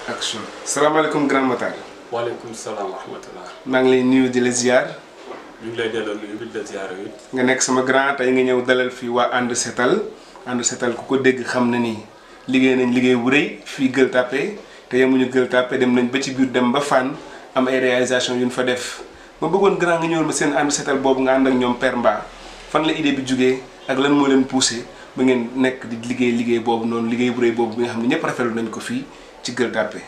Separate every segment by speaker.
Speaker 1: action. salaamaaleykum Grand Matar.
Speaker 2: waaleykum salaam wa rahmatulah.
Speaker 1: maa ngi lay nuyu di la ziar.
Speaker 2: ñu ngi lay delloo nuyu di la ziar yi.
Speaker 1: nga nekk sama grand tey nga ñëw dalal fii waa ànd setal ku ko dégg xam na ni liggéey nañ liggéey bu rëy fii Gueule Tapée te yemuñu Gueule Tapée dem nañ ba ci biir dem ba Fann am ay réalisation yu ñu fa def ma bëggoon grand nga ñëwal ma seen ànd setal boobu nga ànd ak ñoom Père Mba fan la idée bi jugee ak lan moo leen poussé ba ngeen nekk di liggéey boobu noonu liggéey bu rëy boobu bi nga xam ne ñëpp rafetlu nañ ko fii ci Gueule Tapée.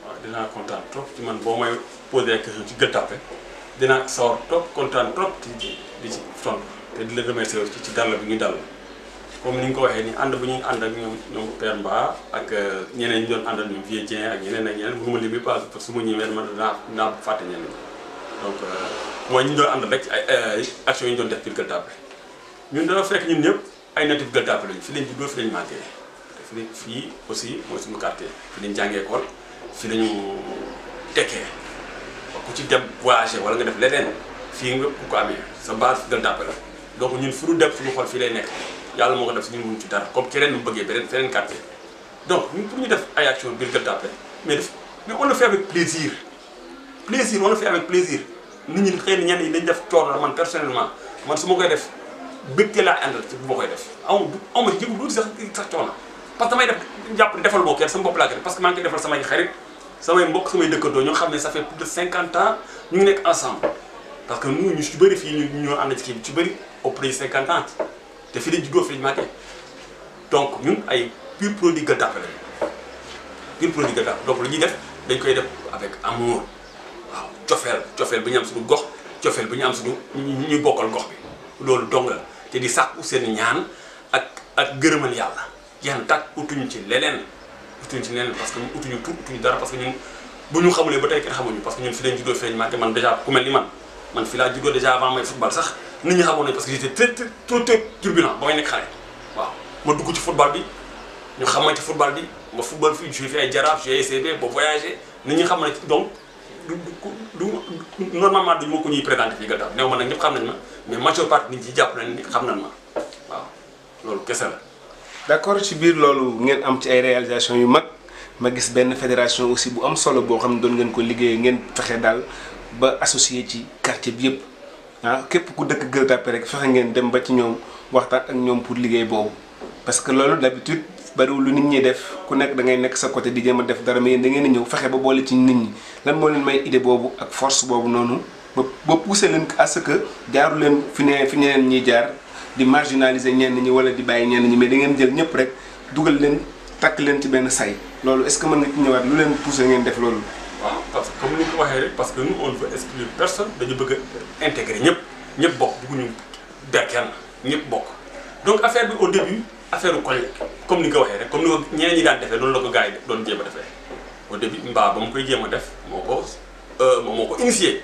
Speaker 2: waaw dinaa kontaan trop ci man boo may posé question ci Gueule Tapée dinaa sawar trop kontaan trop di ci tontu te di la remercier aussi ci dàll bi ñu dal comme ni nga ko waxee ni ànd bu ñuy ànd ak ñoom Père Mba ak ñeneen ñi doon àndal ñoom Vieux Dieng ak ñeneen ak ñeneen mënuma limee parce que su ma ñëwee man dinaa fàtte ñeneen donc mooy ñu doon àndal rek ci ay actions yi ñu doon def biir Gueule Tapée ñun dafa fekk ñun ñëpp ay natif Gueule Tapée lañu fi lañ juddoo fi lañ màggee te fii aussi mooy suñu quartier fi lañ jàngee école fi lañu tekkee ku ci dem voyager wala nga def leneen fii nga ku ko amee sa base Gueule Tapée la donc ñun fu ñu dem suñu xol fii lay nekk yàlla moo ko def si ñun mënu ci dara comme keneen mu bëggee beneen feneen quartier donc ñun pour ñu def ay action biir Gueule Tapée mais on le fait avec plaisir on le fait avec plaisir nit ñi xëy na ñenn ñi dañ def coono man personnellement man su ma koy def bëgg laa àndal ci bu ma koy def aw ma jëgu duuti sax coono parce que damay def jàpp ne defal moo kenn sama bopp laa koy def parce que maa ngi koy defal samay xarit samay mbokk samay dëkkandoo ñoo xam ne ça fait plus de 50 ans ñu ngi nekk ensemble parce que ñu ci bëri fii ñu ñoo ànd ci kii bi ci bëri au près de 50 ans te fii lañ juddoo fii lañ màggee donc ñun ay pur produit Gueule Tapée lañu pur produit Gueule Tapée donc lu ñuy def dañ koy def avec amour waaw cofeel bu ñu am suñu gox cofeel bu ñu am suñu ñuy bokkal gox bi loolu dong la te di sàkku seen ñaan ak gërëmal yàlla yan tàkk utuñu ci leneen parce que ñu utuñu dara parce que ñun bu ñu xamulee ba tey kenn xamuñu parce que ñun fi lañ juddoo fi lañ màggee man déjà ku mel ni man fi laa juddoo déjà avant may football sax nit ñi xamoon nañ parce que j'étais trop turbulent ba may nekk xale waaw ma dugg ci football bi ñu xamante ci football bi ma football fii joué fi ay Jaraaf joué ECB ba voyagé nit ñi xam na ci donc du normalement duñu ma ko ñuy présenté fii Gueule Tapée néew ma nag ñëpp xam nañ ma mais majeure partie nit ñi jàpp nañ ni xam nañ ma waaw loolu kese la.
Speaker 1: d'accord ci biir loolu ngeen am ci ay réalisation yu mag ma gis benn fédération aussi bu am solo boo xam ne doon ngeen ko liggéey ngeen fexe daal ba associé ci quartier bi yëpp ah képp ku dëkk Gueule Tapée rek fexe ngeen dem ba ci ñoom waxtaan ak ñoom pour liggéey boobu parce que loolu d'habitude bariwul lu nit ñi def ku nekk da ngay nekk sa côté di jéem a def dara mais yéen da ngeen a ñëw fexe ba boole ci nit ñi lan moo leen may idée boobu ak force boobu noonu ba pousser leen à ce que jaaru leen fi ñeneen ñiy jaar di marginaliser ñenn ñi wala di bàyyi ñenn ñi mais da ngeen jël ñëpp rek dugal leen takk leen ci benn say loolu est-ce que mën nga ci ñëwaat lu leen pousser ngeen def loolu.
Speaker 2: waaw parce que comme ni nga ko waxee rek parce que nous on ne veut exclure personne dañu bëgg a intégrer ñëpp bokk bëgguñu ber kenn ñëpp bokk donc affaire bi au début affaire u koñ comme ni nga ko waxee rek comme ni ko ñeneen ñi daan defee noonu la ko gars yi doon jéem a defee au début Mbaa ba mu koy jéem a def moo ko initié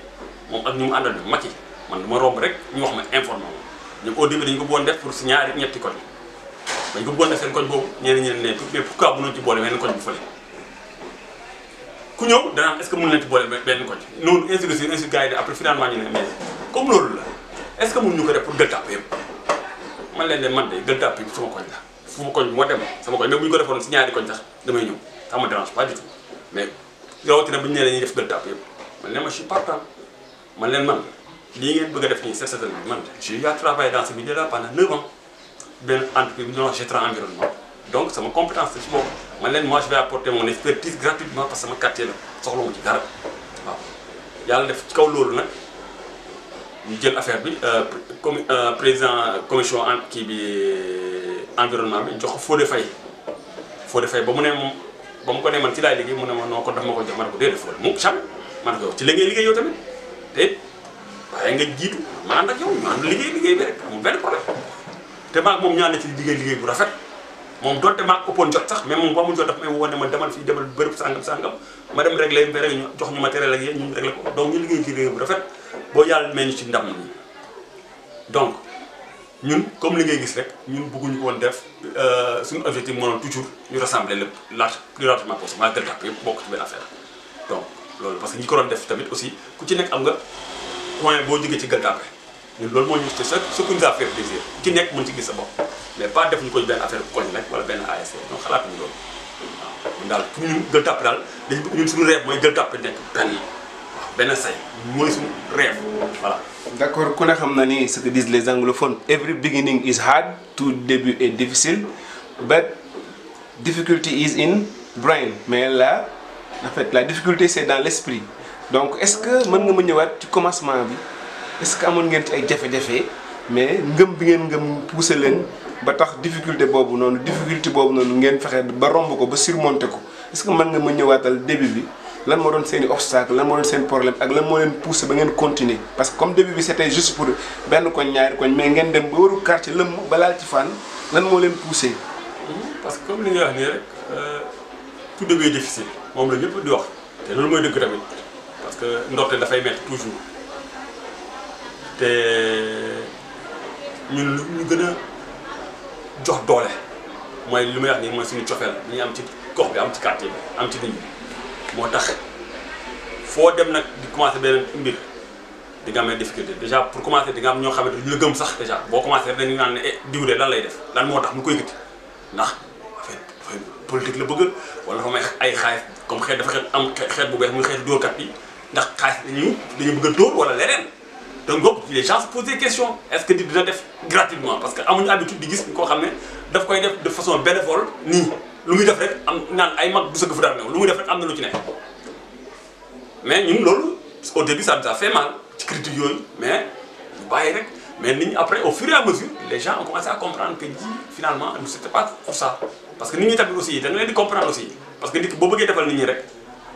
Speaker 2: moom ak ñu mu àndal ñu Macky man du ma romb rek ñu wax ma informé ma ñoom au début dañu ko bëggoon def pour si ñetti koñ dañu ko bëggoon def seen koñ boobu ñeneen ñi ne mais pourquoi mënuñu ci boole benn koñ bu fële ku ñëw danaan est-ce que mën nañu ci boole benn koñ noonu ainsi de suite gars yi après finalement ñu ne mais comme loolu la est-ce que mënuñu ko def pour Gueule Tapée yëpp man leen de man de Gueule Tapée yëpp sama koñ la fu ma koñ moo dem sama koñ même bu ñu ko defoon si ñaari koñ sax damay ñëw ça me dérange pas du tout mais rawatina bu ñu nee dañuy def Gueule Tapée yëpp man leen ma je suis partant man leen man lii ngeen bëgg a def nii set setal bi man j'ai eu à travailler dans ce milieu là pendant 9 ans benn entreprise bu ñuy wax Jetran environnement donc sama compétence la ci boobu man leen moi je vais apporter mon expertise gratuitement parce que sama quartier la soxla mu ci dara waaw yàlla def ci kaw loolu nag ñu jël affaire bi comme président commission kii bi environnement bi ñu jox ko Fodé Faye ba mu ne moom ba mu ko ne man ci laay liggéey mu ne ma noo ko daf ma ko jox ma ne ko déedéet Fodé mu jamais ma ne ko yow ci liggéey yow tamit te waaye nga jiitu ma ànd ak yow ñu ànd liggéey bi rek amul benn problème te maag moom ñaan na ci liggéey bu rafet moom doonte maag ëppoon jot sax mais moom bu amul jot daf may woo ne ma demal fii demal bërëb sàngam ma dem réglé ñu jox ñu matériel ak yéen ñu réglé ko donc ñu liggéey bu rafet boo yàlla may ñu ci ndam nii donc ñun comme li ngay gis rek ñun bëgguñu ko woon def suñu objectif mënoon toujours ñu rassembler lépp plus largement possible maa Gueule Tapée yëpp bokk ci benn affaire donc loolu parce que ñi ko doon def tamit aussi ku ci nekk am nga point boo jógee ci Gueule Tapée ñun loolu moo ñu ce qui nous a fait plaisir ku ci nekk mën ci gis sa bopp mais pas def ñu ko benn affaire koñ rek wala benn ASC donc xalaatuñu loolu waaw daal pour ñun Gueule Tapée daal dañu bëgg ñun suñu rêve mooy Gueule Tapée nekk benn benn say mooy suñu rêve voilà.
Speaker 1: D'accord, ku ne xam na ni ce que disent les anglophones, every beginning is hard, tout début est difficile, but difficulty is in brain. Mais là, en fait, la difficulté c'est dans l'esprit. Donc, est-ce que mën nga ma ñëwaat ci commencement bi est-ce que amoon ngeen ci ay jafe-jafe mais ngëm bi ngeen ngëm poussé leen ba tax difficulté boobu noonu ngeen fexe ba romb ko ba surmonter ko est-ce que mën nga ma ñëwaatal début bi lan moo doon seen i obstacle lan moo doon seen problème ak lan moo leen poussé ba ngeen continuer parce que comme début bi c'était juste pour benn koñ ñaari koñ mais ngeen dem ba waru quartier lëmm ba laal ci fan lan moo leen poussé.
Speaker 2: parce que comme li nga wax nii rek tout début est difficile moom la ñëpp di wax te loolu mooy dëgg tamit parce que ndorte dafay métti toujours te ñun lu ñu gën a jox doole mooy li may wax nii mooy suñu cofeel ñu am ci gox bi am ci quartier bi am ci nit ñi moo tax foo dem nag di commencer benn mbir di nga am ay difficulté déjà pour commencer di nga am ñoo xamante ñu la gëm sax déjà boo commencer dañu naan ne diw de lan lay def lan moo tax mu koy gëtt ndax affaire politique la bëgg wala dafa may ay xaalis comme xeet dafa am xeet bu bees muy xeetu dóorkat yi ndax xaalis dañu bëgg a dóor wala leneen donc boobu les gens se posent des questions est-ce que dina def gratuitement parce que amuñu habitude di gis koo xam ne daf koy def de façon bénévole nii lu muy def rek am naan ay mag bu sëgg fu dara new lu muy def rek am na lu ci nekk mais ñun loolu au début ça nous a fait mal ci critique yooyu mais ñu bàyyi rek mais nit ñi après au fur et à mesure les gens ont commencé à comprendre que ji finalement c'était pas pour ça parce que nit ñi tamit aussi da nga leen di comprendre aussi parce que nit ki boo bëggee defal nit ñi rek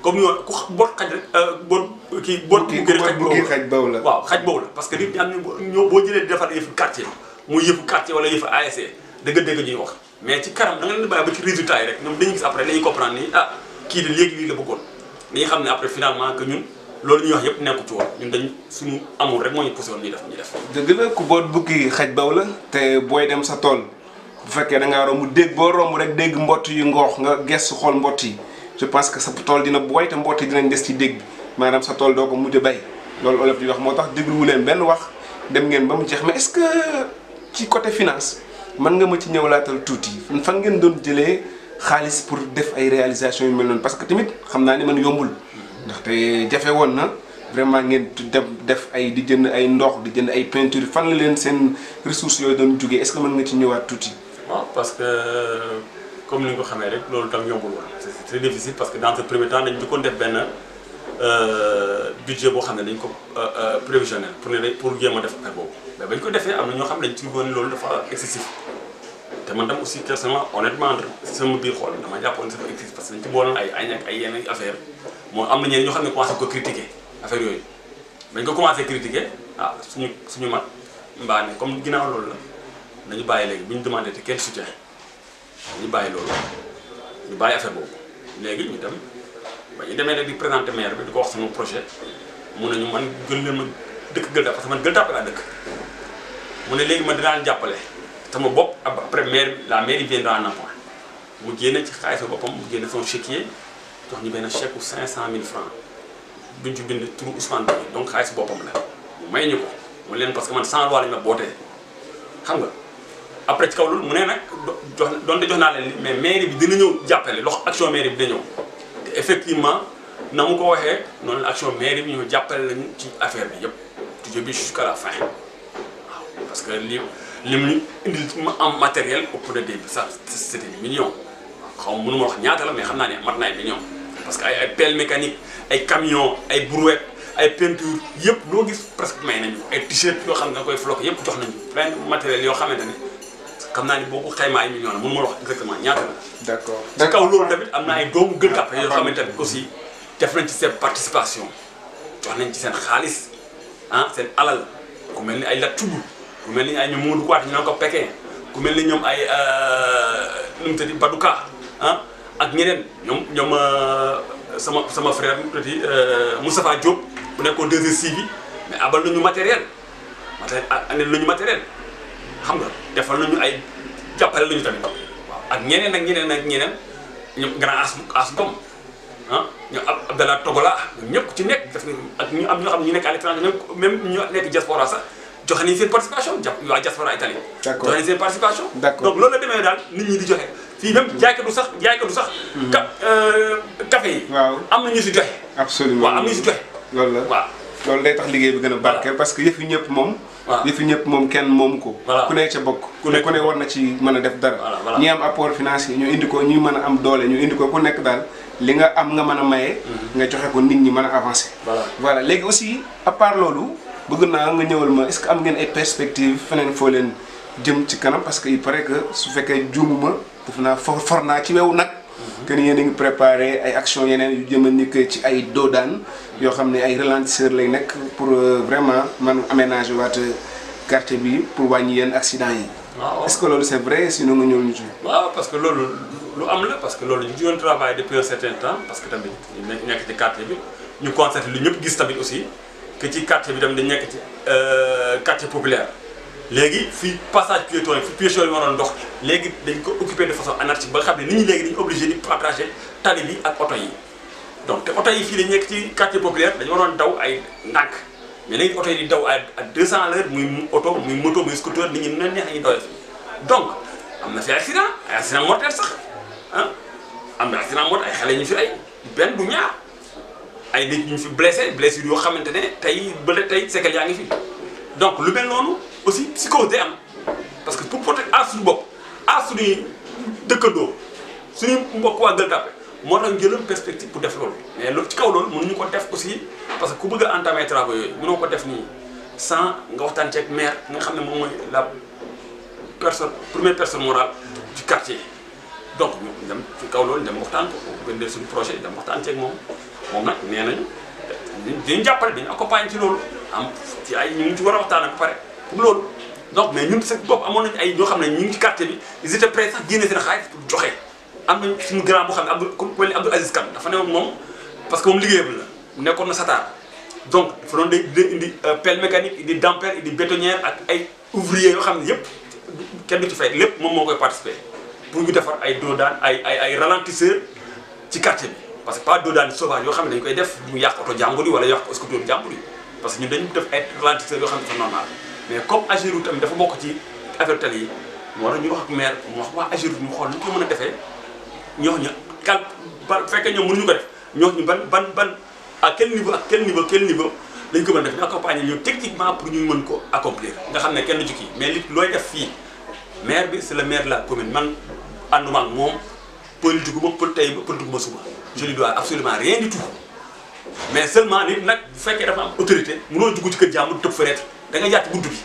Speaker 2: comme ñoo ku boot xaj rek boot kii boot bu gën xaj boobu la waaw xaj boobu la parce que nit ñi am ñoo boo jëlee di defal yëfu quartier muy yëfu quartier wala yëfu ASC dëgg-dëgg ñuy wax mais ci kanam da nga leen di bàyyi ba ci résultat yi rek ñoom dañuy gis après dañuy comprendre ni ah kii de léegi lii la bëggoon dañuy xam ne après finalement que ñun loolu ñuy wax yëpp nekku ci woon ñun dañ suñu amul rek moo ñu poussé woon ñuy def
Speaker 1: dëgg la ku boot bukki xaj baw la te booy dem sa tool bu fekkee da ngaa romb dégg boo romb rek dégg mbott yu ngoox nga gestu xool mbott yi je pense que sa tool dina booy te mbott yi dinañ des ci dégg bi maanaam sa tool doo ko mujj a bay loolu olof di wax moo tax dégluwu leen benn wax dem ngeen ba mu jeex mais est-ce que ci côté finance mën nga ma ci ñëwlaatal tuuti fan ngeen doon jëlee xaalis pour def ay réalisations yu mel noonu parce que tamit xam naa ni man yombul ndaxte jafe woon na vraiment ngeen dem def ay di jënd ay ndox di jënd ay peinture fan la leen seen ressources yooyu doon jógee est-ce que mën nga ci ñëwaat tuuti.
Speaker 2: waaw parce que comme ni nga ko xamee rek loolu tam yombul woon c'est très difficile parce que dans ce premier temps dañu njëkkoon def benn budget boo xam ne dañ ko prévisionnel pour jéem a def affaire boobu mais bañ ko defee am na ñoo xam ne dañ ci woon loolu dafa excessif te man tam aussi personnellement honnêtement sama biir xool dama jàppoon ne dafa excessif parce que dañ ci booloon ay añ ak ay yenn affaire moo am na ñeneen ñoo xam ne commencé ko critiquer affaire yooyu bañ ko commencé critiquer ah suñu mag mbaa ne comme ginnaaw loolu la nañu bàyyi léegi bu ñu demandé te kenn soutien ñu bàyyi loolu ñu bàyyi affaire boobu léegi ñu dem ba ñu demee nag di présenter maire bi di ko wax sama projet mu ne ñu man gën leen ma dëkk Gueule Tapée parce que man Gueule Tapée laa dëkk mu ne léegi man dinaa leen jàppale sama bopp après maire la mairie viendra en appoint mu génne ci xaalis boppam mu génne son chéquier jox ñu benn chèque bu 500 000 francs buñ ci bind turu Ousmane Ba donc xaalis boppam la mu may ñu ko mu leen parce que man sans loi lañ ma bootee xam nga après ci kaw loolu mu ne nag doonte jox naa leen mais mairie bi dina ñëw jàppale loxo action mairie bi dina ñëw te effectivement na mu ko waxee noonu la action mairie bi ñëw jàppale lañu ci affaire bi yëpp du début jusqu'à la fin waaw parce que li mu indil en matériel au de début ça c'était des millions xaw ma mënu ma wax ñaata la mais xam naa ne mat na ay millions parce que ay pelle mécanique ay camions ay brouettes ay peinture yëpp loo gis presque may nañu ay t-shirt yoo xam ne da koy floqué yëpp jox nañu plein matériel yoo xamante ne xam naa ni boo ko xaymaa ay millions la mënu ma wax exactement ñaata la.
Speaker 1: d'accord
Speaker 2: ci kaw loolu tamit am na ay doomu Gueule Tapée yoo xamante ne aussi def nañ ci seen participation jox nañ ci seen xaalis ah seen alal ku mel ni ay Lat Thioub ku mel ni ay ñoom Modou Kouaté ñu naan ko Pékin ku mel ni ñoom ay nu mu tëddi Badouka ah ak ñeneen ñoom sama frère nu mu tëddi Moustapha Diop bu nekkoon 2STV mais abal nañu matériel andil nañu matériel xam nga defal nañu ay jàppale nañu tamit waaw ak ñeneen ak ñeneen ak ñeneen ñoom grand as Ngom ah ñoom Abdallah Togola ñoom ñëpp ci nekk def ak ñu am ñoo xam ne ñu nekk à l'étranger même ñu nekk diaspora sax joxe nañu seen participation waa diaspora Italie.
Speaker 1: d'accord
Speaker 2: joxe nañu seen participation.
Speaker 1: d'accord
Speaker 2: donc loolu la demee daal nit ñi di joxe fii même jaaykatu sax café yi.
Speaker 1: waaw
Speaker 2: am na ñu si joxe.
Speaker 1: absolument
Speaker 2: waaw am na ñu si joxe.
Speaker 1: loolu la
Speaker 2: waaw.
Speaker 1: loolu day tax liggéey bi gën a barkeel parce que yëfi ñëpp moom.
Speaker 2: waaw
Speaker 1: yëfi ñëpp moom kenn moomu ko.
Speaker 2: voilà
Speaker 1: ku ne ca bokk. ku ne war na ci mën a def dara.
Speaker 2: voilà
Speaker 1: ñi am apport financier ñu indi ko ñi mën a am doole ñu indi ko ku nekk daal li nga am nga mën a maye. nga joxe ko nit ñi mën a avancer. voilà léegi aussi à part loolu bëgg naa nga ñëwal ma est-ce que am ngeen ay perspectives feneen foo leen jëm ci kanam parce que il paraît que su fekkee juumuma def naa for naa ci wew nag. que ni yéen a ngi préparé ay actions yeneen yu jëm a nekk ci ay doodaan yoo xam ne ay ralentisseurs lay nekk pour vraiment man aménager waat quartier bi pour wàññi yenn accident yi.
Speaker 2: waaw
Speaker 1: est-ce que loolu c'est vrai sinon nga ñëw ñu ci.
Speaker 2: waaw parce que loolu lu am la parce que loolu ñu doon travail depuis un certain temps parce que tamit ñu nekk ci quartier bi ñu constaté lu ñëpp gis tamit aussi que ci quartier bi tamit dañ nekk ci quartier populaire. léegi fii passage piéton yi fi piéton yi waroon dox léegi dañ ko occupé de façon anarchique ba nga xam ne nit ñi léegi dañu obligé di partager tali bi ak oto yi donc te oto yi fii dañ nekk ci quartier populaire dañu waroon daw ay ndànk mais léegi oto yi di daw à 200 à l'heure muy oto muy moto muy scooter nit ñi nu leen neex nañu dawee fii donc am na fi ay accident mortel sax ah am na accident mortel ay xale ñu fi ay benn du ñaar ay nit ñu fi blessé yoo xamante ne tey ba tey séquelles yaa ngi fi donc lu mel noonu aussi psychose day am parce que pour protéger aar suñu bopp aar suñuy dëkkandoo suñu mbokk waa Gueule Tapée moo tax jëloon perspective pour def loolu mais loolu ci kaw loolu mënuñu ko def aussi parce que ku bëgg a entamer travaux yooyu mënoo ko def nii sans nga waxtaan ceeg maire nga xam ne moom mooy la première personne morale du quartier donc ñu dem ci kaw loolu dem waxtaan ko gëndee suñu projet dem waxtaan ceeg moom nag nee nañu dañu jàppale dañu accompagner ci loolu am ci ay ñu ngi ci war a waxtaan ak pare pour loolu donc mais ñun sa bopp amoon nañu ay ñoo xam ne ñu ngi ci quartier bi ils étaient prêts sax génne seen xaalis pour joxe am nañ suñu grand boo xam ne Abdou Aziz Kane dafa newoon moom parce que moom liggéeyam la nekkoon na Satar donc dafa doon day indi pelle mécanique indi dampère indi bétonnière ak ay ouvriers yoo xam ne yëpp kenn du ci fay lépp moom moo koy participer pour ñu defar ay doodaan ay ralentisseurs ci quartier bi parce que pas doodaan sauvage yoo xam ne dañu koy def mu yàq oto jàmbur yi wala yàq scooter jàmbur yi parce que ñun dañu def ay ralentisseurs yoo xam ne c'est normal mais comme Ageroute tamit dafa bokk ci affaire tali yi moo tax ñu wax ak maire mu wax waa Ageroute ñu xool lu ko mën a defee ñoo ñu bu fekkee ñoom mënuñu ko def ñoo ñu ban à quel niveau lañ ko mën a def ñu accompagner ñu techniquement pour ñu mën ko accomplir nga xam ne kenn du ci kii mais li looy def fii maire bi c'est le maire de la commune man ànduma ak moom politique ma suba je lui dois absolument rien du tout mais seulement nit nag bu fekkee dafa am autorité mënoo dugg ci kër jàmbur tëb fenêtre da nga jaar ci buntu bi.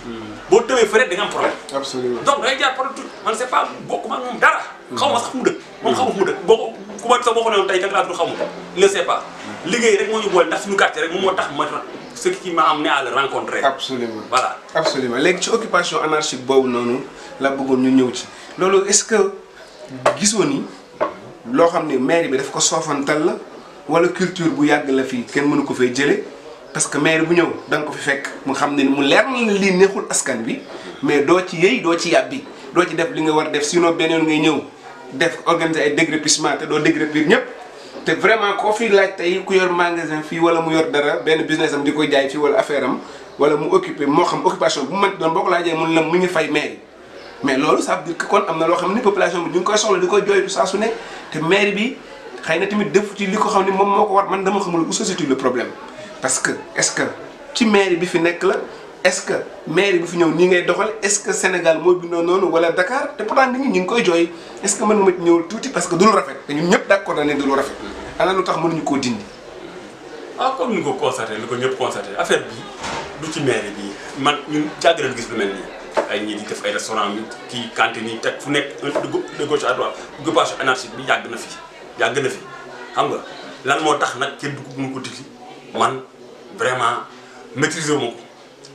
Speaker 2: boo tëbee fenêtre da nga am problème.
Speaker 1: absolument
Speaker 2: donc da ngay jaar par tout man c'est pas bokkuma ak moom dara. xaw ma sax fu mu dëkk. moom xamu fu mu dëkk boo ko ku ma sax boo ko newoon tey Dakar du xamu ko. il ne sait pas liggéey rek moo ñu boole ndax suñu quartier rek moom moo tax ma ce qui m'a amené à le rencontrer.
Speaker 1: absolument
Speaker 2: voilà.
Speaker 1: absolument léegi ci occupation anarchique boobu noonu la bëggoon ñu ñëw ci loolu est-ce que gisoo ni loo xam ne mairie bi daf ko soofantal la wala culture bu yàgg la fii kenn mënu ko fay jëlee. parce que maire bu ñëw da nga ko fi fekk mu xam ne mu leer na lii neexul askan bi mais doo ci yëy doo ci yàbbi doo ci def li nga war a def sinon beneen ngay ñëw def organiser ay déguerpissement te doo déguerpir ñëpp te vraiment koo fi laaj tey ku yor magasin fii wala mu yor dara benn business am di koy jaay fii wala affaire am wala mu occupé moo xam occupation bu mu mënti doon boo ko laajee mun la mu ngi fay maire mais loolu ça veut dire que kon am na loo xam ne population bi ñu ngi koy soxla di koy jooytu saa su ne te maire bi xëy na tamit def ci li ko xam ne moom moo ko war man dama xamul où se situe le problème. parce que est-ce que ci mairie bi fi nekk la est-ce que mairie bi fi ñëw nii ngay doxal est-ce que Sénégal moo bindoo noonu wala Dakar te pourtant nit ñi ñu ngi koy jooy est-ce que mën nga ma ñëwul tuuti parce que du lu rafet te ñun ñëpp d'accord na ne du lu rafet ana lu tax mënuñu koo dindi.
Speaker 2: ah comme ni ko constaté li ko ñëpp constaté affaire bi du ci mairie bi man ñun jàgg nañu gis lu mel nii ay ñii di def ay restaurant mi kii cantine yi teg fu nekk de gauche à droite occupation anarchique bi yàgg na fi xam nga lan moo tax nag kenn du ko dindi man vraiment maîtriser wu ma ko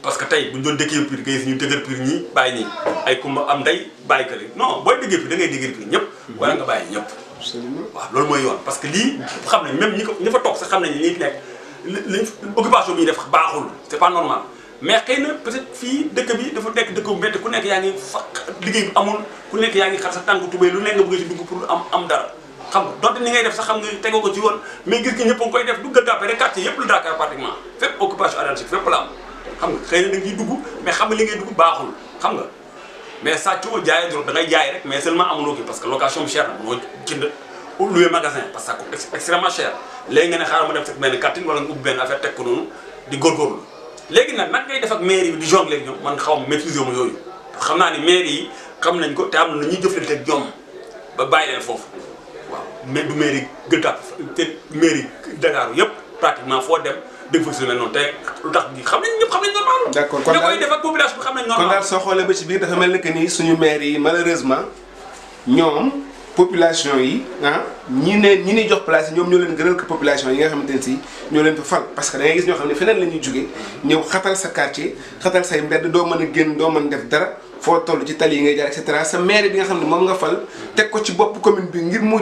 Speaker 2: parce que tey bu ñu doon déguerpir nga gis ñu déguerpir ñii bàyyi ñii ay kumba am ndey bàyyi kële non booy déguerpir da ngay déguerpir ñëpp. wala nga bàyyi ñëpp.
Speaker 1: absolument
Speaker 2: waaw loolu mooy yoon parce que lii xam nañ même ñi fa toog sax xam nañ ñi fi nekk li occupation bi ñu def baaxul c'est pas normal mais xëy na peut-être fii dëkk bi dafa nekk dëkk bu métti ku nekk yaa ngi fa liggéey bu amul ku nekk yaa ngi xar sa tànk tubéy lu nekk nga bëgg ci dugg pour am dara. xam nga donte ni ngay def sax xam nga tegoo ko ci woon mais gis nga ñëpp a ngi koy def du Gueule Tapée rek quartier yëpp la Dakar pratiquement fépp occupation anarchique fépp la am xam nga xëy na da nga ciy dugg mais xam nga li ngay dugg baaxul xam nga mais sàccoo jaayee drogue da ngay jaay rek mais seulement amuloo kii parce que location bi cher na mënoo jënd louer magasin parce que ça coûte extrêmement cher léegi nga ne xaaral ma def sa benn cantine wala nga ubbi benn affaire teg ko noonu di góorgóorlu léegi nag ngay def ak mairie bi di jongler ak ñoom man xaw ma maîtriser ma yooyu xam naa ni mairie yi xam nañ ko te am na ñuy jëflante ak ñoom ba bàyyi leen foofu waaw mais du mairie Gueule Tapée te mairie Dakar yëpp pratiquement foo dem dégg fa su mel noonu te lu tax gi xam nañ ñëpp xam nañ normal.
Speaker 1: d'accord kon daal
Speaker 2: koy def ak population bi xam nañ normal.
Speaker 1: kon daal soo xoolee ba ci biir dafa mel ni que ni suñu maire yi malheureusement ñoom population yi ñi ni jox place yi ñoom ñoo leen gënal ko population yi nga xamante ne si ñoo leen fa fal parce que da ngay gis ñoo xam ne feneen la ñuy jógee ñëw xatal sa quartier xatal say mbedd doo mën a génn doo mën def dara foo toll ci tali yi ngay jaar et cetera sa maire bi nga xam ne moom nga fal teg ko ci bopp commune bi ngir mu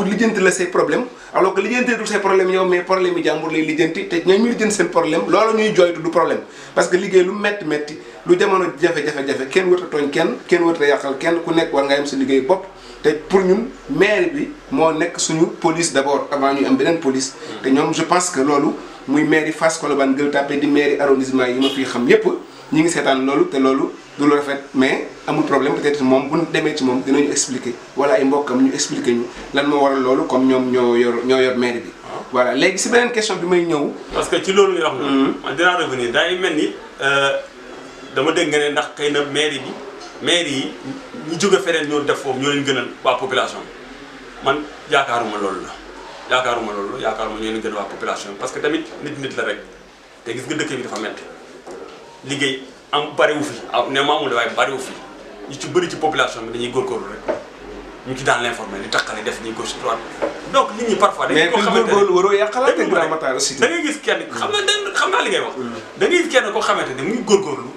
Speaker 1: lijjanti la say problème alors que lijjanteetul say problème yow mais problème yi jàmbur lay lijjanti te ñooy ñu lijjanti seen problème loolu ñuy jooytu du problème parce que liggéey lu metti lu jamono jafe-jafe kenn wërta tooñ kenn wërta yàqal kenn ku nekk war nga am sa liggéey bopp te pour ñun maire bi moo nekk suñu police d'abord avant ñuy am beneen police te ñoom je pense que loolu muy maire yi Fass Colobane Gueule Tapée di maire yi arrondissement yi ma fii xam yépp ñi ngi seetaan loolu te loolu du lu rafet mais amul problème peut-être moom bu ñu demee ci moom dinañu expliquer wala ay mbokkam ñu expliquer ñu lan moo waral loolu comme ñoom ñoo yor maire bi. voilà léegi si beneen question bi may ñëw. parce que ci loolu nga wax noonu. man dinaa revenir day mel ni dama dégg nga ne ndax xëy na maire yi ñu jóge feneen ñoo def foofu ñoo leen gënal waa population man yaakaaruma loolu ñoo leen gënal waa population parce que tamit nit la rek te gis nga dëkk bi dafa metti liggéey am bariwu fi ne ma amul waaye bariwu fi ñu ci bëri ci population bi dañuy góorgóorlu rek ñu ci dans l'informel di takkale def ñuy gauche droite donc nit ñi parfois dañuy ko xamante ne mais waroo yàqalaat te Grand Matar aussi da ngay gis kenn xam naa li ngay wax da ngay gis kenn koo xamante ne mu ngi góorgóorlu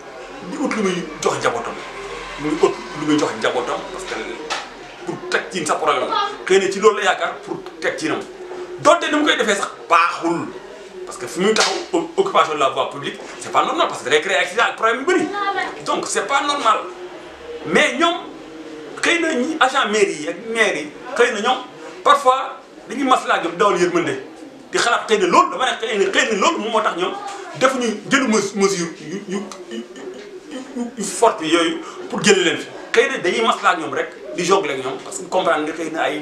Speaker 1: di ut lu muy jox njabootam parce que pour teg ci sa problème xëy na ci loolu la yaakaar pour teg ci nam donte ni mu koy defee sax baaxul parce que fi muy taxaw occupation de la voie publique c'est pas normal parce que da ngay créer accident ak problème yu bëri donc c'est pas normal mais ñoom xëy na ñi agent mairie yi ak maire yi xëy na ñoom parfois dañuy maslaa ñoom dawal yërmande di xalaat xëy na loolu dama ne xëy na loolu moom moo tax ñoom defuñu jëlu mesure yu forte yooyu pour jëlee leen fi xëy na dañuy maslaa ak ñoom rek di jongler ak ñoom parce que comprendre nga xëy na ay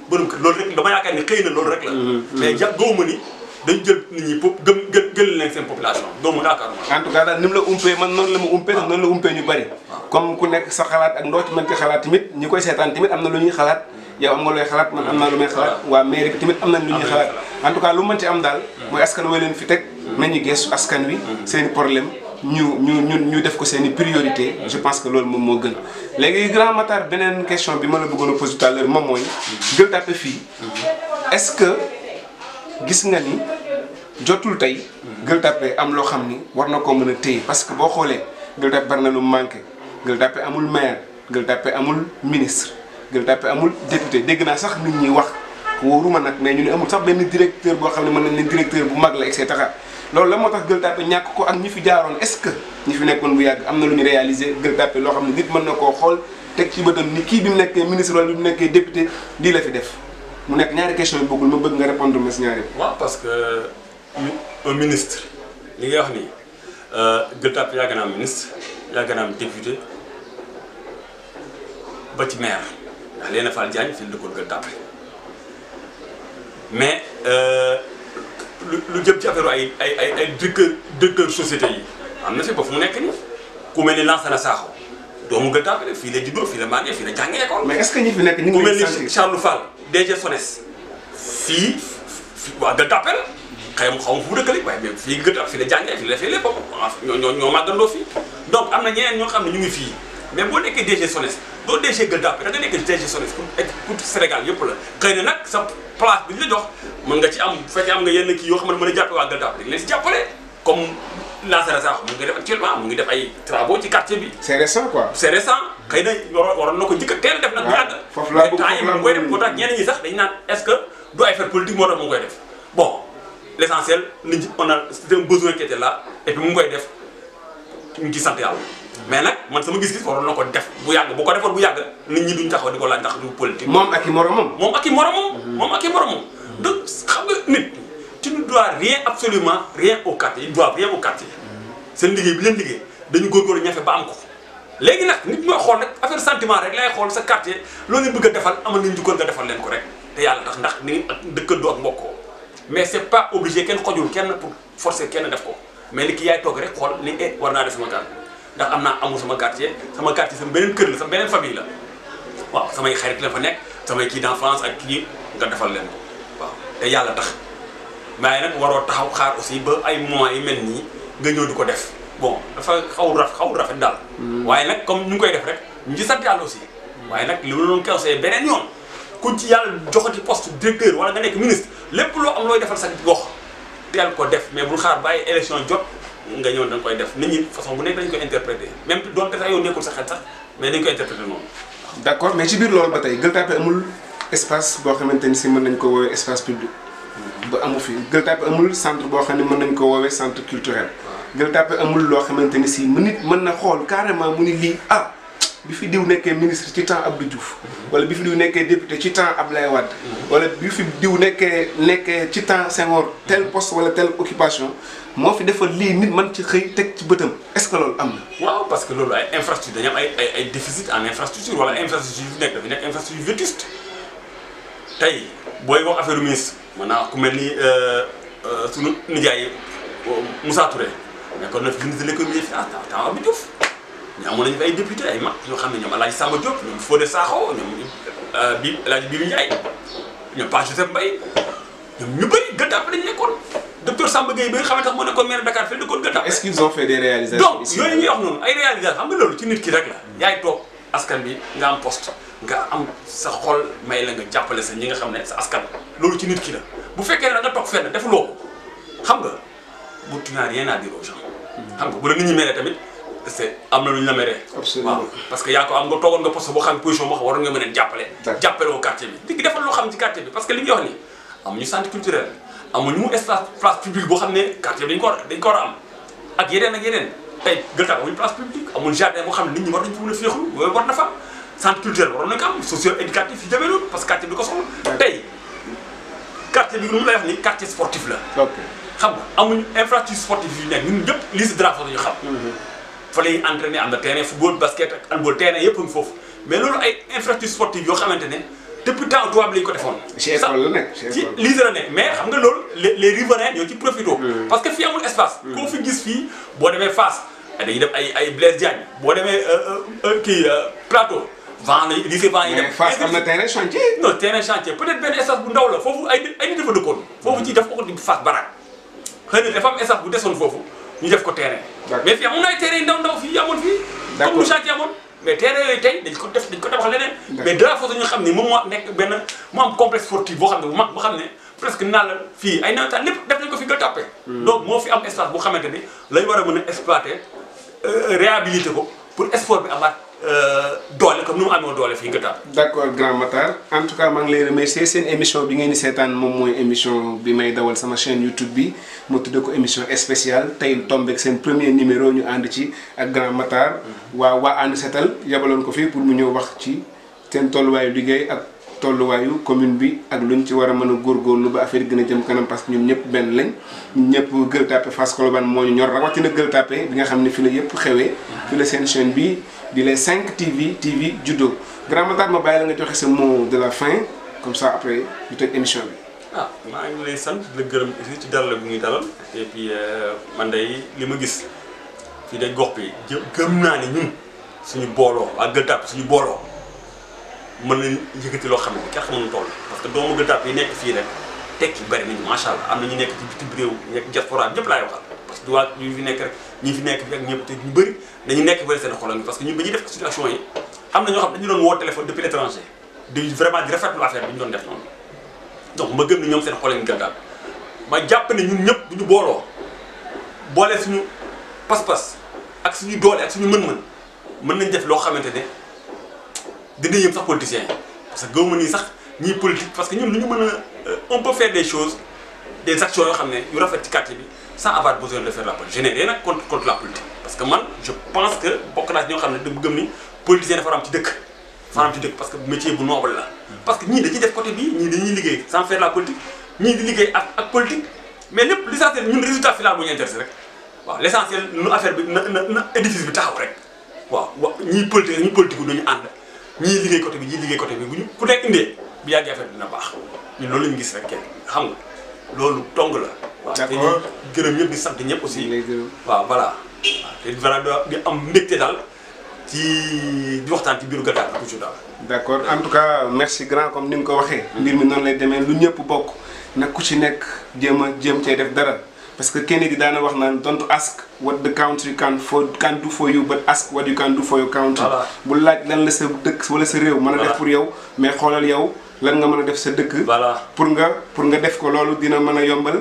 Speaker 1: borom kër loolu rek dama yaakaar ni xëy na loolu rek la mais gëwuma ni dañu jël nit ñi pour gël leen seen population doomu yaakaar en tout cas daal ni mu la umpee man noonu la ma umpee noonu la umpee ñu bari comme ku nekk sa xalaat ak ndoo ci mën ci xalaat tamit ñi koy seetaan tamit am na lu ñuy xalaat yow am nga looy xalaat man am naa lu may xalaat waa mairie bi tamit am nañ lu ñuy xalaat en tout cas lu mën ci am daal mooy askan wi leen fi teg nañu gestu askan wi seen i problème ñu def ko seen i priorité je pense que loolu moom moo gën léegi Grand Matar beneen question bi ma la bëggoon a poser tout à l'heure moom mooy Gueule Tapée fii est-ce que gis nga ni jotul tey Gueule Tapée am loo xam ni war na koo mën a téye parce que boo xoolee Gueule Tapée bari na lu manqué Gueule Tapée amul maire Gueule Tapée amul ministre Gueule Tapée amul député dégg naa sax nit ñi wax wóoruma nag mais ñu ne amul sax benn directeur boo xam ne mën nañ ne directeur bu mag la et cetera loolu la moo tax Gueule Tapée ñàkk ko ak ñi fi jaaroon est-ce que ñi fi nekkoon bu yàgg am na lu ñu réalisé Gueule Tapée loo xam ne nit mën na koo xool teg ci bëtam ni kii bi mu nekkee ministre wala bi mu nekkee député lii la fi def mu nekk ñaari question yi bëggul ma bëgg nga répondre ma si ñaari. waaw parce que un ministre li ngay wax nii Gueule Tapée yàgg na am ministre yàgg na am député ba ci maire ndax Léna Fall Diagne fi la dëkkoon Gueule Tapée mais lu jëm ci affaire ay directeur société yi am na fi ba fu mu nekk nii ku mel ni Lansana Sakho doomu Gueule Tapée fii la juddoo fii la màggee fii la jàngee école. mais est-ce que ñi fi nekk ñu ngi leen sant ku mel ni Charles Fall DG SONES fii waa Gueule Tapée la xëy na xaw ma fu mu dëkkale waaye mais fii Gueule Tapée fii la jàngee fii la defee lépp ñoo màggandoo fii donc am na ñeneen ñoo xam ne ñu ngi fii mais boo nekkee DG SONES doo DG Gueule Tapée da nga nekk DG SONES pour Sénégal yëpp la xëy na nag sa place bi ñu la jox mën nga ci am bu fekkee am nga yenn kii yoo xam ne mën a jàppe waa Gueule Tapée dañ leen si jàppale comme Lansana Sakho mu ngi def actuellement mu ngi def ay travaux ci quartier bi. c'est récent quoi. c'est récent xëy na waroon na ko njëkk a teel def nag bu yàgg. foofu laa bëgg foofu laa bëgg koy def moo tax ñeneen ñi sax dañu naan est-ce que du affaire politique moo tax mu ngi koy def bon l'essentiel nit ñi on a c'est un besoin qui était là et puis mu ngi koy def ñu ngi ciy sant yàlla. mais nag man sama gis-gis waroon na ko def bu yàgg bu ko defoon bu yàgg nit ñi duñ taxaw di ko laaj ndax du politique. moom ak i moromam. moom ak i moromam. donc xam nga nit tu ne dois rien absolument rien au quartier ils doivent rien au quartier seen liggéey bi leen liggéey dañu góorgóorlu ñafe ba am ko
Speaker 2: léegi nag nit mooy xool rek affaire sentiment rek lay xool sa quartier loolu nga bëgg a defal amal nañ jukkoon nga defal leen ko rek te yàlla tax ndax ni ak dëkkandoo ak mbokkoo mais c'est pas obligé kenn xojul kenn pour forcer kenn def ko mais li ki yaay toog rek xool ni war naa def sama quartier ndax am naa amul sama quartier sama beneen kër la sama beneen famille la waaw samay xarit la fa nekk samay kii d'enfance ak kii nga defal leen ko waaw te yàlla tax waaye nag waroo taxaw xaar aussi ba ay mois yi mel nii nga ñëw di ko def bon dafa xaw rafet daal waaye nag comme ñu ngi koy def rek ñu ci sant yàlla aussi waaye nag li ma doon conseillé beneen yoon ku ci yàlla joxati poste directeur wala nga nekk ministre lépp loo am looy defal sa gox teel ko def mais bul xaar bàyyi élection jot nga ñëw da nga koy def nit ñi façon bu nekk dañu koy interpréter même doonte sax yow nekkul sa xel sax mais dañu koy interpréter noonu.
Speaker 1: d'accord mais ci biir loolu ba tey Gueule Tapée amul espace boo xamante ni si mën nañ ko woowee espace public. ba amu fi Gueule Tapée amul centre boo xam ne mën nañ ko woowee centre culturel. Gueule Tapée amul loo xamante ni si nit mën na xool carrément mu ni lii ah bi fi diw nekkee ministre ci temps Abdou Diouf. wala bi fi diw nekkee député ci temps Abdoulaye Wade. wala bi fi diw nekkee ci temps Senghor tel poste wala telle occupation moo fi defal lii nit mën ci xëy teg ci bëtam est-ce que loolu am na.
Speaker 2: waaw parce que loolu ay infrastructure dañu am ay déficit en infrastructure wala infrastructure yu nekk dafa nekk infrastructure vétuste tey booy wax affaire ministre maanaam ku mel ni sunu nijaay Moussa Touré nekkoon na fi ministre de l'économie et des finances temps Abdou Diouf ñu amoon nañu fi ay député ay mag ñoo xam ne ñoom El Hadj Samba Diop ñoom Fodé Sakho ñoom El Hadj Bibi Ndiaye ñoom Pa Joseph Mbaye ñoom ñu bëri Gueule Tapée dañu nekkoon docteur Samba Gueye bi nga xamante ne moo nekkoon maire Dakar fii dëkkoon Gueule Tapée.
Speaker 1: est-ce qu'ils ont fait des réalisations
Speaker 2: donc yooyu ñuy wax noonu ay réalisations xam nga loolu ci nit ki rek la yaay toog askan bi nga am poste nga am sa xol may la nga jàppale sa ñi nga xam ne sa askan loolu ci nit ki la bu fekkee ne da nga toog fenn defuloo ko xam nga bu tu n'as rien à dire aux gens xam nga bu la nit ñi meree tamit c'est am na lu ñu la meree.
Speaker 1: absolument
Speaker 2: waaw parce que yaa ko am nga toogoon nga poste boo xam ne position boo xam waroon nga mën a jàppale woo quartier bi nit ki defal loo xam ci quartier bi parce que li ñuy wax nii amuñu centre culturel amuñu mu espace place publique boo xam ne quartier bi dañ ko war a am ak yeneen tey Gueule Tapée amuñu place publique amuñu jardin boo xam ne nit ñi war nañu fa mën a féexlu yooyu war na fa centre culturel waroon nañu ko am socio éducatif yi demee noonu parce que quartier bi ko soxla tey quartier bi lu mu lay wax ni quartier sportif la xam nga amuñu infrastructure sportive yu nekk ñun ñëpp lii si drapeau dañu xam fa lay entraîner am na terrain football basket ak handball terrain yëpp a ngi foofu mais loolu ay infrastructure sportive yoo xamante ne depuis temps tubaab lañu ko defoon.
Speaker 1: ci école la nekk
Speaker 2: ci lii la nekk mais xam nga loolu les riverains ñoo ci profité. parce que fii amul espace. koo fi gis fii boo demee Fass dañuy def ay Blaise Diagne boo demee plateau vent la lycée vent yi dem.
Speaker 1: mais Fass am na terrain chantier.
Speaker 2: non terrain chantier peut-être benn espace bu ndaw la foofu ay nit dafa dëkkoon. foofu ci def ko di Fass barak xëy na dafa am espace bu desoon foofu ñu def ko terrain. mais fii amoon na ay terrain ndaw fii amoon fii. comme lu chantier amoon. mais terrain yooyu tey dañ ko tabax leneen. mais de la façon ñu xam ni moom moo nekk benn mu am complexe sportif boo xam ne bu mag boo xam ne presque naa la fii ay nawetaan lépp def nañ ko fi Gueule Tapée. donc moo fi am espace boo xamante ni lañ war a mën a exploiter réhabiliter ko pour sport bi amaat doole comme ni mu amoon doole fii Gueule Tapée.
Speaker 1: d'accord Grand Matar en tout cas maa ngi lay remercier seen émission bi ngeen di seetaan moom mooy émission bi may dawal sama chaîne YouTube bi mu tudd ko émission spéciale tey tombeek seen premier numéro ñu ànd ci ak Grand Matar. waa ànd seetal yabaloon ko fii pour mu ñëw wax ci seen tolluwaayu liggéey ak tolluwaayu commune bi ak luñ ci war a mën a góorgóorlu ba affaire yi gën a jëm kanam parce que ñun ñëpp benn lañ ñun ñëpp Gueule Tapée Fass Colobane moo ñu ñor rawatina Gueule Tapée bi nga xam ne fi la yëpp xewee. fi la seen chaîne bi di les 5 TV juddoo Grand Matar ma bàyyi la nga joxe sa mot de la fin comme ça après ñu tëj émission bi.
Speaker 2: ah maa ngi lay sant di la gërëm aussi ci dalal bi muy dalal et puis man day li ma gis. fii day gox bi gëm naa ne ñun suñu booloo ak Gueule Tapée suñu booloo mën nañ yëkkati loo xam ne kenn xamuñu toll parce que doomu Gueule Tapée yi nekk fii rek tekki bari nañu macha allah am na ñu nekk ci bitim réew nekk diaspora ñëpp laay waxal parce que du waa ñu fi nekk rek ñi fi nekk fi ak ñëpp te ñu bëri dañu nekk bëri seen xolal parce que ñun ba ñuy def situation yi am na ñoo xam dañu doon woo téléphone depuis l'étranger di vraiment di rafetlu affaire bi ñu doon def noonu donc ma gëm ne ñoom seen xolal Gueule Tapée ma jàpp ne ñun ñëpp bu ñu booloo boole suñu pas-pas ak suñu doole ak suñu mën nañ def loo xamante ne dina yëm sax politiciens yi parce que gëwuma nii sax ñii politique parce que ñun lu ñu mën a on peut faire des choses des actions yoo xam ne yu rafet ci quartier bi sans avoir besoin de faire la politique je n'ai rien contre la politique parce que man je pense que bokk naa ci ñoo xam ne dama gëm ni politicien dafa am ci dëkk parce que métier bu noble la parce que ñii dañuy def côté bii ñii dañuy liggéey sans faire la politique ñii di liggéey ak politique mais lépp l'essentiel ñun résultat final bu ñu intéressé rek waaw l'essentiel nu affaire bi na édifice bi taxaw rek waaw ñii politique duñu ànd ñii liggéey côté bi ñii liggéey côté bi bu ñu ku nekk indee bi yàggee affaire dina baax ñun loolu la ñu gis rek kenn xam nga loolu tong la. waaw te ñu gërëm ñëpp di sant ñëpp aussi. waaw voilà. te voilà di am mbégte daal ci di waxtaan ci biiru Guet-Ndar toujours daal.
Speaker 1: d'accord en tout cas merci grand comme ni nga ko waxee. mbir mi noonu lay demee lu ñëpp bokk nag ku ci nekk jéem cee def dara. parce que Kennedy daana wax naan don't ask what the country can do for you but ask what you can do for your country. bu laaj lan la sa dëkk wala sa réew mën a def pour yow mais xoolal yow lan nga mën a def sa dëkk. pour nga def ko loolu dina mën a yombal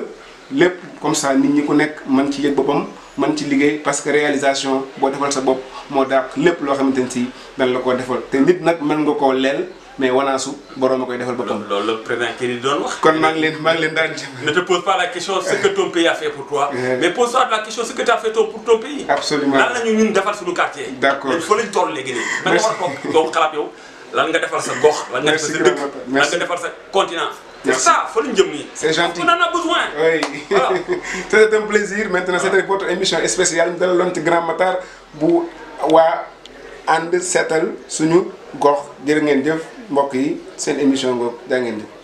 Speaker 1: lépp comme ça nit ñi ku nekk mën ci yëg boppam mën ci liggéey parce que réalisation boo defal sa bopp moo dàq lépp loo xamante ne si dan la koo defal te nit nag mën nga koo leel mais wanaasu borom a koy defal boppam.
Speaker 2: loolu la président Kennedy doon wax.
Speaker 1: kon maa ngi leen daan
Speaker 2: ne te pose pas la question ce que ton pays a fait pour toi. mais pose-toi la question ce que tu as fait pour ton pays.
Speaker 1: absolument
Speaker 2: lan la ñu ñun defal suñu quartier.
Speaker 1: d'accord
Speaker 2: fa lañ toll léegi nii. da nga war a toog doo xalaat yow lan nga defal sa gox. lan nga defal sa dëkk lan nga defal sa continent. c'est ça fa lañ jëm nii.
Speaker 1: c'est gentil
Speaker 2: on en a besoin.
Speaker 1: oui voilà. C'était un plaisir maintenant c'était votre émission spéciale ñu dalaloon ci Grand Matar bu waa ànd seetal suñu gox jërë ngeen jëf mbokk yi seen émission ngoog jaa ngeen jëf.